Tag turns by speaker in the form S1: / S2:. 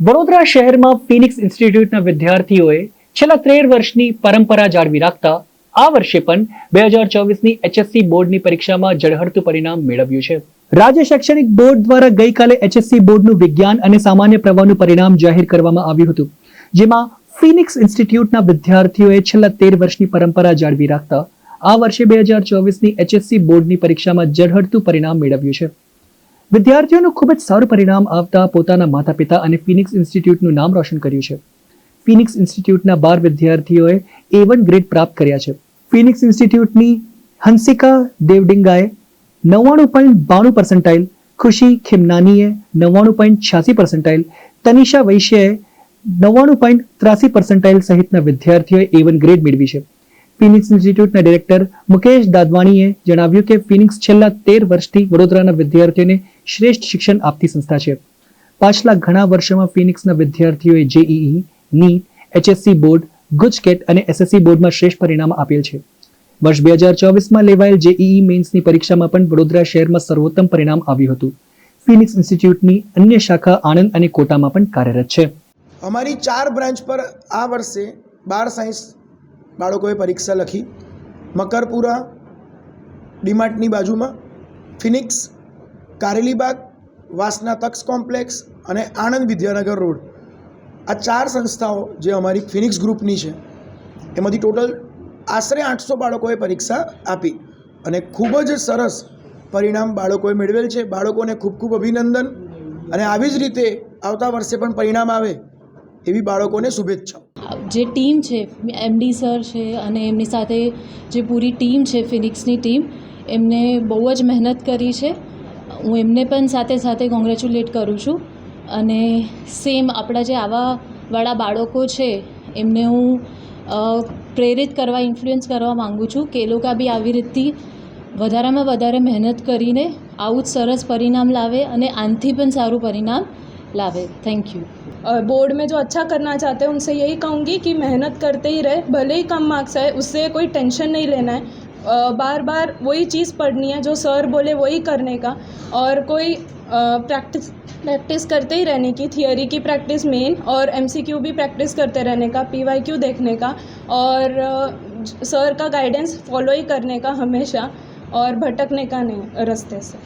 S1: વડોદરા શહેરમાં ફિનિક્સ ઇન્સ્ટિટ્યૂટના વિદ્યાર્થીઓએ છેલ્લા 13 વર્ષની પરંપરા જાળવી રાખતા આ વર્ષે પણ 2024ની એચએસસી બોર્ડની પરીક્ષામાં ઝળહળતું પરિણામ મેળવ્યું છે. રાજ્ય શૈક્ષણિક બોર્ડ દ્વારા ગઈકાલે એચએસસી બોર્ડનું વિજ્ઞાન અને સામાન્ય પ્રવાહનું પરિણામ જાહેર કરવામાં આવ્યું હતું, જેમાં ફિનિક્સ ઇન્સ્ટિટ્યૂટના વિદ્યાર્થીઓએ છેલ્લા 13 વર્ષની પરંપરા જાળવી રાખતા આ વર્ષે 2024ની એચએસસી બોર્ડની પરીક્ષામાં ઝળહળતું પરિણામ મેળવ્યું છે. વિદ્યાર્થીઓનું ખૂબ જ સારું પરિણામ આવતા પોતાના માતા પિતા અને ફિનિક્સ ઇન્સ્ટિટ્યૂટનું નામ રોશન કર્યું છે. ફિનિક્સ ઇન્સ્ટિટ્યૂટના 12 વિદ્યાર્થીઓએ A1 ગ્રેડ પ્રાપ્ત કર્યા છે. ફિનિક્સ ઇન્સ્ટિટ્યૂટની હંસિકા દેવડિંગાએ 99.92 પર્સન્ટાઇલ, ખુશી ખિમનાનીએ 99.86 પર્સન્ટાઇલ, તનિષા વૈશ્યએ 99.83 પર્સન્ટાઇલ સહિતના વિદ્યાર્થીઓએ A1 ગ્રેડ મેળવી છે. ફિનિક્સ ઇન્સ્ટિટ્યૂટના ડિરેક્ટર મુકેશ દાદવાણીએ જણાવ્યું કે ફિનિક્સ છેલ્લા 13 વર્ષથી વડોદરાના વિદ્યાર્થીઓને શ્રેષ્ઠ શિક્ષણ આપતી સંસ્થા છે. પાછલા ઘણા વર્ષોમાં ફિનિક્સના વિદ્યાર્થીઓએ JEE, NEET, HSC board, GUJCET અને એસએસસી બોર્ડમાં શ્રેષ્ઠ પરિણામ આપેલ છે. વર્ષ 2024માં લેવાયેલ જેઈઈ મેન્સની પરીક્ષામાં પણ વડોદરા શહેરમાં સર્વોત્તમ પરિણામ આવ્યું હતું. ફિનિક્સ ઇન્સ્ટિટ્યૂટની અન્ય શાખા આણંદ અને કોટામાં પણ કાર્યરત છે.
S2: અમારી 4 બ્રાન્ચ પર આ વર્ષે 12 સાયન્સ બાળકોએ પરીક્ષા લખી. મકરપુરા ડીમાર્ટની બાજુમાં, ફિનિક્સ, કારેલીબાગ, વાસના તક્ષ કોમ્પ્લેક્સ અને આણંદ વિદ્યાનગર રોડ, આ 4 સંસ્થાઓ જે અમારી ફિનિક્સ ગ્રુપની છે, એમાંથી ટોટલ આશરે 800 બાળકોએ પરીક્ષા આપી અને ખૂબ જ સરસ પરિણામ બાળકોએ મેળવેલ છે. બાળકોને ખૂબ ખૂબ અભિનંદન અને આવી જ રીતે આવતા વર્ષે પણ પરિણામ આવે એવી બાળકોને શુભેચ્છાઓ.
S3: જે ટીમ છે, એમડી સર છે અને એમની સાથે જે પૂરી ટીમ છે, ફિનિક્સની ટીમ, એમને બહુ જ મહેનત કરી છે. હું એમને પણ સાથે સાથે કોંગ્રેચ્યુલેટ કરું છું. અને સેમ આપણા જે આવાવાળા બાળકો છે એમને હું પ્રેરિત કરવા, ઇન્ફ્લુઅન્સ કરવા માગું છું કે એ લોકો બી આવી રીતથી વધારેમાં વધારે મહેનત કરીને આવું જ સરસ પરિણામ લાવે અને આનાથી પણ સારું પરિણામ लावे. Thank you.
S4: बोर्ड में जो अच्छा करना चाहते हैं उनसे यही कहूँगी कि मेहनत करते ही रहे, भले ही कम मार्क्स आए उससे कोई टेंशन नहीं लेना है. बार बार वही चीज़ पढ़नी है, जो सर बोले वही करने का, और कोई प्रैक्टिस करते ही रहने की, थियोरी की प्रैक्टिस मेन और MCQ भी प्रैक्टिस करते रहने का, PYQ देखने का और सर का गाइडेंस फॉलो ही करने का हमेशा, और भटकने का नहीं रास्ते से.